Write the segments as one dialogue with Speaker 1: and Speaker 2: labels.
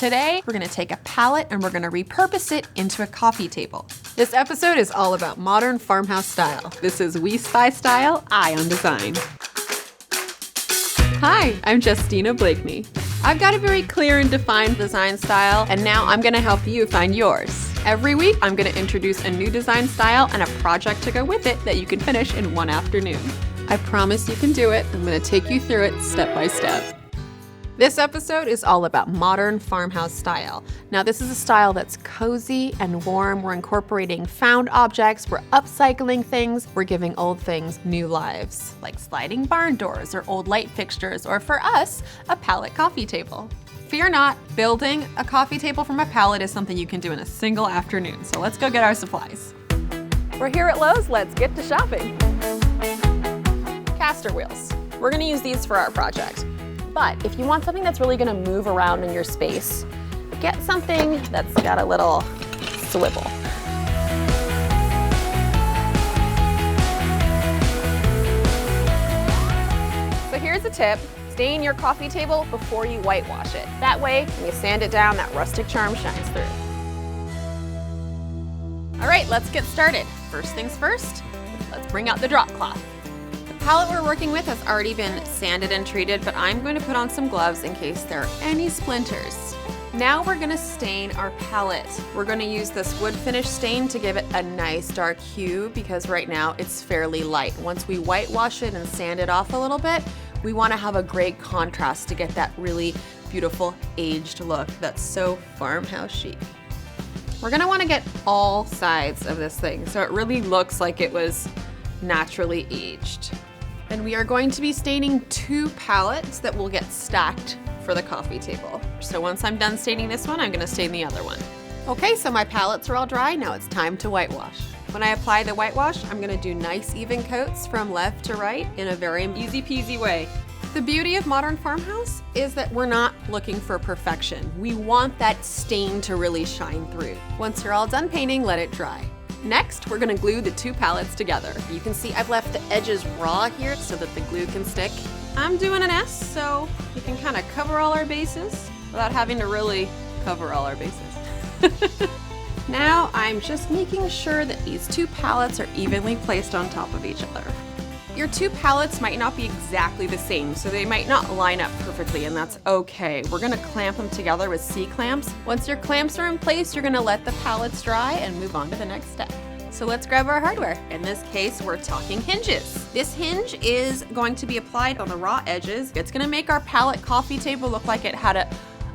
Speaker 1: Today, we're gonna take a pallet and we're gonna repurpose it into a coffee table. This episode is all about modern farmhouse style. This is We Spy Style, Eye on Design. Hi, I'm Justina Blakeney. I've got a very clear and defined design style, and now I'm gonna help you find yours. Every week, I'm gonna introduce a new design style and a project to go with it that you can finish in one afternoon. I promise you can do it. I'm gonna take you through it step by step. This episode is all about modern farmhouse style. Now, this is a style that's cozy and warm. We're incorporating found objects, we're upcycling things, we're giving old things new lives, like sliding barn doors or old light fixtures, or for us, a pallet coffee table. Fear not, building a coffee table from a pallet is something you can do in a single afternoon. So let's go get our supplies. We're here at Lowe's, let's get to shopping. Caster wheels. We're gonna use these for our project. But if you want something that's really gonna move around in your space, get something that's got a little swivel. So here's a tip. Stain your coffee table before you whitewash it. That way, when you sand it down, that rustic charm shines through. All right, let's get started. First things first, let's bring out the drop cloth. The palette we're working with has already been sanded and treated, but I'm going to put on some gloves in case there are any splinters. Now we're gonna stain our palette. We're gonna use this wood finish stain to give it a nice dark hue because right now it's fairly light. Once we whitewash it and sand it off a little bit, we wanna have a great contrast to get that really beautiful aged look that's so farmhouse chic. We're gonna wanna get all sides of this thing so it really looks like it was naturally aged. And we are going to be staining 2 palettes that will get stacked for the coffee table. So once I'm done staining this one, I'm gonna stain the other one. Okay, so my palettes are all dry. Now it's time to whitewash. When I apply the whitewash, I'm gonna do nice even coats from left to right in a very easy peasy way. The beauty of modern farmhouse is that we're not looking for perfection. We want that stain to really shine through. Once you're all done painting, let it dry. Next, we're gonna glue the 2 palettes together. You can see I've left the edges raw here so that the glue can stick. I'm doing an S, so we can kind of cover all our bases without having to really cover all our bases. Now I'm just making sure that these 2 palettes are evenly placed on top of each other. Your 2 palettes might not be exactly the same, so they might not line up perfectly, and that's okay. We're gonna clamp them together with C-clamps. Once your clamps are in place, you're gonna let the palettes dry and move on to the next step. So let's grab our hardware. In this case, we're talking hinges. This hinge is going to be applied on the raw edges. It's gonna make our pallet coffee table look like it had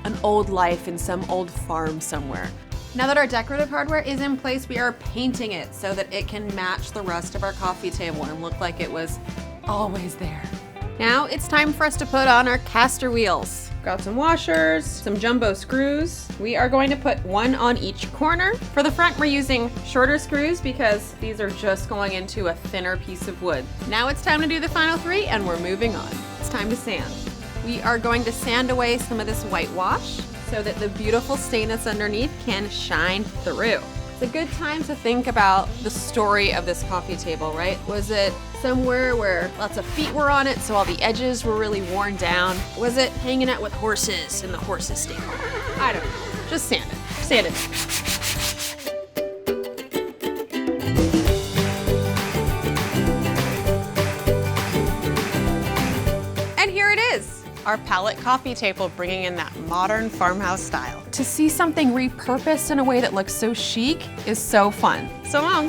Speaker 1: an old life in some old farm somewhere. Now that our decorative hardware is in place, we are painting it so that it can match the rest of our coffee table and look like it was always there. Now it's time for us to put on our caster wheels. Got some washers, some jumbo screws. We are going to put 1 on each corner. For the front, we're using shorter screws because these are just going into a thinner piece of wood. Now it's time to do the final 3 and we're moving on. It's time to sand. We are going to sand away some of this whitewash so that the beautiful stain that's underneath can shine through. It's a good time to think about the story of this coffee table, right? Was it somewhere where lots of feet were on it, so all the edges were really worn down? Was it hanging out with horses in the horses stable? I don't know. Just sand it. Sand it. And here it is. Our pallet coffee table, bringing in that modern farmhouse style. To see something repurposed in a way that looks so chic is so fun. So long.